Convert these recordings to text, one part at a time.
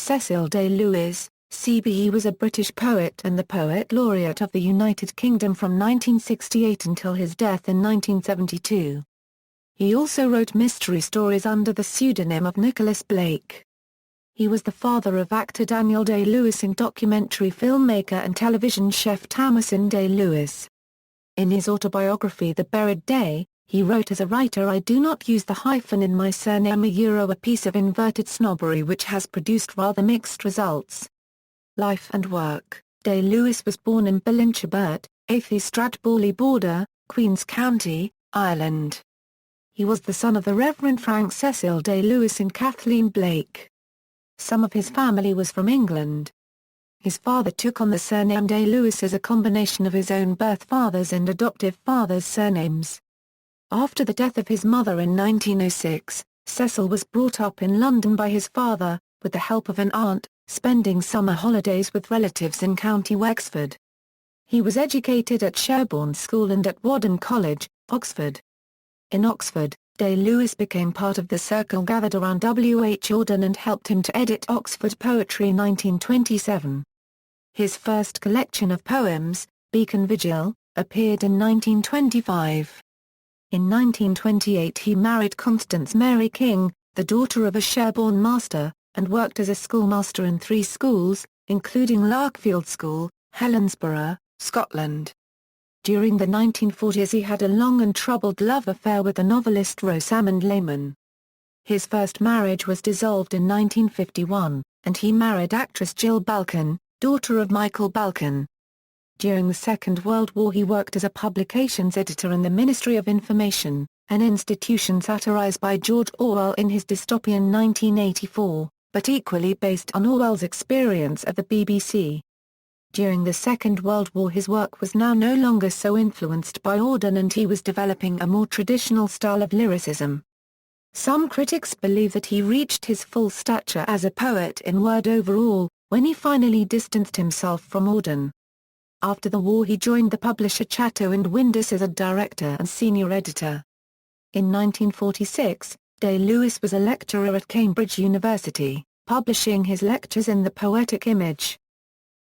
Cecil Day-Lewis, CBE was a British poet and the Poet Laureate of the United Kingdom from 1968 until his death in 1972. He also wrote mystery stories under the pseudonym of Nicholas Blake. He was the father of actor Daniel Day-Lewis and documentary filmmaker and television chef Tamsin Day-Lewis. In his autobiography The Buried Day, he wrote, "As a writer I do not use the hyphen in my surname, a piece of inverted snobbery which has produced rather mixed results." Life and work. Day-Lewis was born in Billinchburt, Athey Stradbally Border, Queens County, Ireland. He was the son of the Reverend Frank Cecil Day-Lewis and Kathleen Blake. Some of his family was from England. His father took on the surname Day-Lewis as a combination of his own birth father's and adoptive father's surnames. After the death of his mother in 1906, Cecil was brought up in London by his father, with the help of an aunt, spending summer holidays with relatives in County Wexford. He was educated at Sherborne School and at Wadham College, Oxford. In Oxford, Day-Lewis became part of the circle gathered around W. H. Auden and helped him to edit Oxford Poetry 1927. His first collection of poems, Beacon Vigil, appeared in 1925. In 1928 he married Constance Mary King, the daughter of a Sherborne master, and worked as a schoolmaster in 3 schools, including Larkfield School, Helensburgh, Scotland. During the 1940s he had a long and troubled love affair with the novelist Rosamund Lehmann. His first marriage was dissolved in 1951, and he married actress Jill Balcon, daughter of Michael Balcon. During the Second World War he worked as a publications editor in the Ministry of Information, an institution satirized by George Orwell in his dystopian 1984, but equally based on Orwell's experience at the BBC. During the Second World War his work was now no longer so influenced by Auden and he was developing a more traditional style of lyricism. Some critics believe that he reached his full stature as a poet in word overall, when he finally distanced himself from Auden. After the war he joined the publisher Chatto and Windus as a director and senior editor. In 1946, Day-Lewis was a lecturer at Cambridge University, publishing his lectures in The Poetic Image.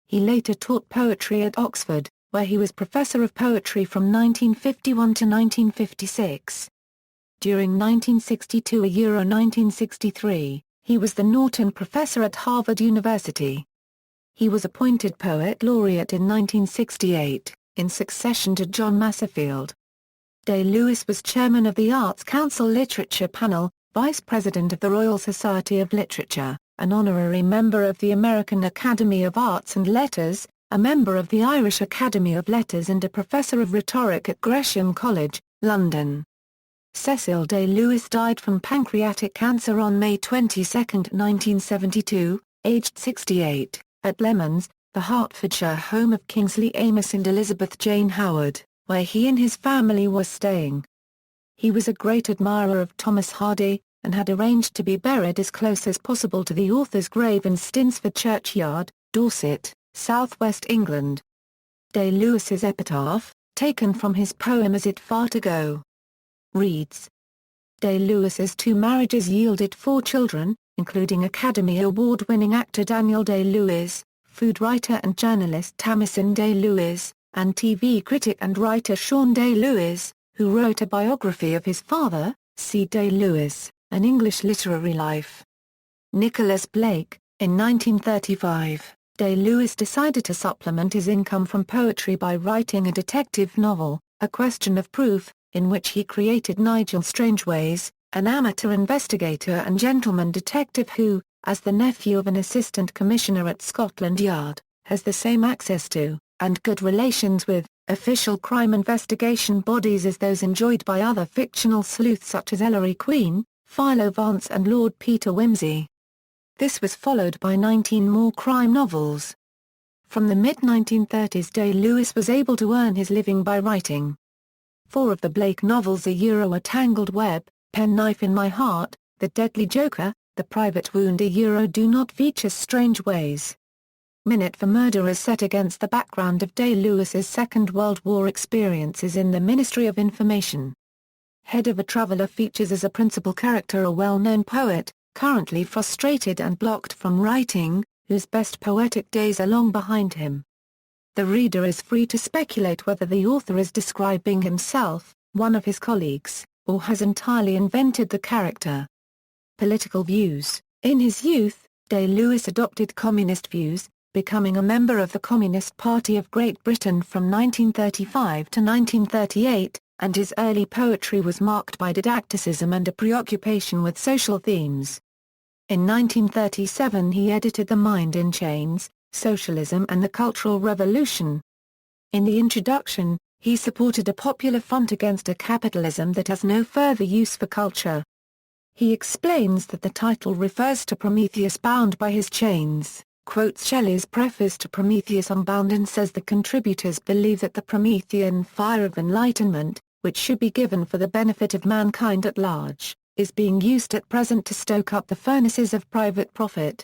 He later taught poetry at Oxford, where he was professor of poetry from 1951 to 1956. During 1962–1963, he was the Norton Professor at Harvard University. He was appointed Poet Laureate in 1968, in succession to John Masefield. Day-Lewis was chairman of the Arts Council Literature Panel, vice president of the Royal Society of Literature, an honorary member of the American Academy of Arts and Letters, a member of the Irish Academy of Letters and a professor of rhetoric at Gresham College, London. Cecil Day-Lewis died from pancreatic cancer on May 22, 1972, aged 68. At Lemons, the Hertfordshire home of Kingsley Amis and Elizabeth Jane Howard, where he and his family were staying. He was a great admirer of Thomas Hardy, and had arranged to be buried as close as possible to the author's grave in Stinsford Churchyard, Dorset, southwest England. Day-Lewis's epitaph, taken from his poem Is It Far to Go? Reads: Day-Lewis's 2 marriages yielded 4 children, including Academy Award-winning actor Daniel Day-Lewis, food writer and journalist Tamsin Day-Lewis, and TV critic and writer Sean Day-Lewis, who wrote a biography of his father, C. Day-Lewis, An English Literary Life. Nicholas Blake. In 1935, Day-Lewis decided to supplement his income from poetry by writing a detective novel, A Question of Proof, in which he created Nigel Strangeways, an amateur investigator and gentleman detective who, as the nephew of an assistant commissioner at Scotland Yard, has the same access to, and good relations with, official crime investigation bodies as those enjoyed by other fictional sleuths such as Ellery Queen, Philo Vance and Lord Peter Wimsey. This was followed by 19 more crime novels. From the mid-1930s Day-Lewis was able to earn his living by writing. 4 of the Blake novels A Tangled Web, Penknife in My Heart, The Deadly Joker, The Private Wound do not feature Strangeways. Minute for Murder is set against the background of Day-Lewis's Second World War experiences in the Ministry of Information. Head of a Traveller features as a principal character a well-known poet, currently frustrated and blocked from writing, whose best poetic days are long behind him. The reader is free to speculate whether the author is describing himself, one of his colleagues, or has entirely invented the character. Political views. In his youth, Day-Lewis adopted communist views, becoming a member of the Communist Party of Great Britain from 1935 to 1938, and his early poetry was marked by didacticism and a preoccupation with social themes. In 1937 he edited The Mind in Chains, Socialism and the Cultural Revolution. In the introduction, he supported a popular front against a capitalism that has no further use for culture. He explains that the title refers to Prometheus bound by his chains, quotes Shelley's preface to Prometheus Unbound and says the contributors believe that the Promethean fire of enlightenment, which should be given for the benefit of mankind at large, is being used at present to stoke up the furnaces of private profit.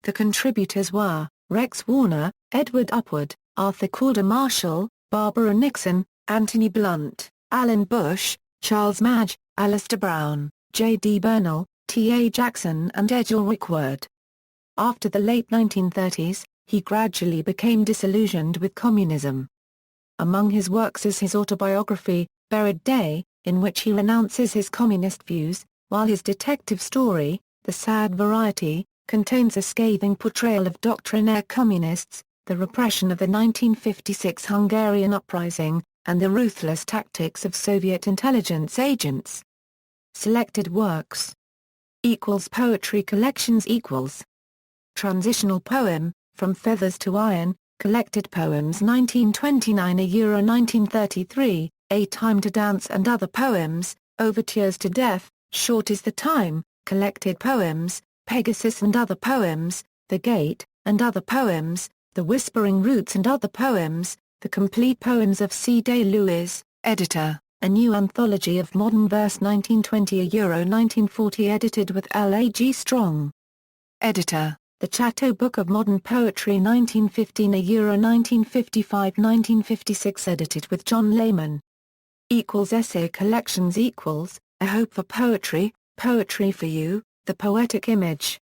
The contributors were Rex Warner, Edward Upward, Arthur Corder Marshall, Barbara Nixon, Anthony Blunt, Alan Bush, Charles Madge, Alistair Brown, J. D. Bernal, T. A. Jackson and Edgell Rickword. After the late 1930s, he gradually became disillusioned with communism. Among his works is his autobiography, Buried Day, in which he renounces his communist views, while his detective story, The Sad Variety, contains a scathing portrayal of doctrinaire communists, the repression of the 1956 Hungarian uprising, and the ruthless tactics of Soviet intelligence agents. Selected works. Poetry collections. Transitional poem, From Feathers to Iron, Collected Poems 1929 Euro 1933, A Time to Dance and Other Poems, Overtures to Death, Short is the Time, Collected Poems, Pegasus and Other Poems, The Gate, and Other Poems, The Whispering Roots and Other Poems, The Complete Poems of C. Day-Lewis, Editor, A New Anthology of Modern Verse 1920 Euro 1940 edited with L. A. G. Strong. Editor, The Chatto Book of Modern Poetry 1915 Euro 1955-1956 edited with John Lehman. Essay collections. A Hope for Poetry, Poetry for You, The Poetic Image.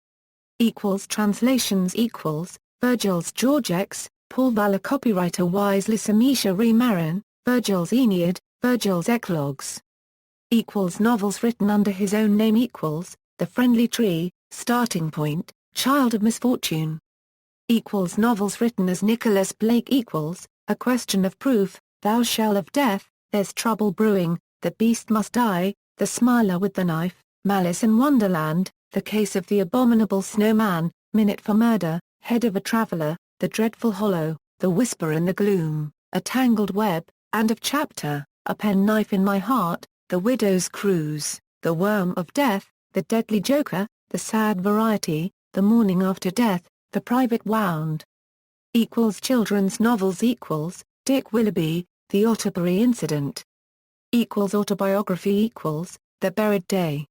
Translations. Virgil's Georgex, Paul Valle Copywriter Wisely Samisha Marin, Virgil's Aeneid, Virgil's Eclogues. Novels written under his own name. The Friendly Tree, Starting Point, Child of Misfortune. Novels written as Nicholas Blake. A Question of Proof, Thou Shell of Death, There's Trouble Brewing, The Beast Must Die, The Smiler with the Knife, Malice in Wonderland, The Case of the Abominable Snowman, Minute for Murder, Head of a Traveler, The Dreadful Hollow, The Whisper in the Gloom, A Tangled Web, End of Chapter, A Penknife in My Heart, The Widow's Cruise, The Worm of Death, The Deadly Joker, The Sad Variety, The Morning After Death, The Private Wound. Children's novels. Dick Willoughby, The Otterbury Incident. Autobiography. The Buried Day.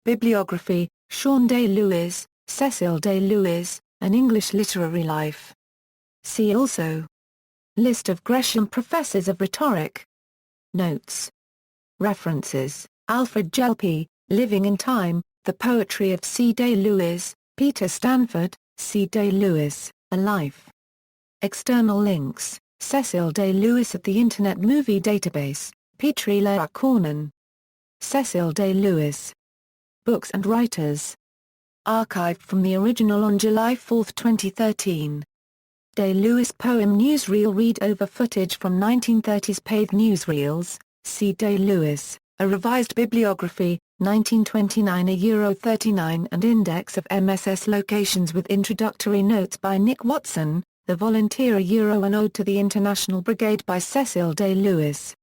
Bibliography, Sean Day-Lewis, Cecil Day-Lewis, An English Literary Life. See also: List of Gresham Professors of Rhetoric. Notes. References: Alfred Gelpi, Living in Time, The Poetry of C. Day-Lewis, Peter Stanford, C. Day-Lewis, A Life. External links: Cecil Day-Lewis at the Internet Movie Database, Petrie La Cornan. Cecil Day-Lewis. Books and Writers. Archived from the original on July 4, 2013. Day-Lewis Poem Newsreel. Read over footage from 1930s paid newsreels, C. Day-Lewis, A Revised Bibliography, 1929 Euro 39 and Index of MSS Locations with Introductory Notes by Nick Watson, The Volunteer Euro An Ode to the International Brigade by Cecil Day-Lewis.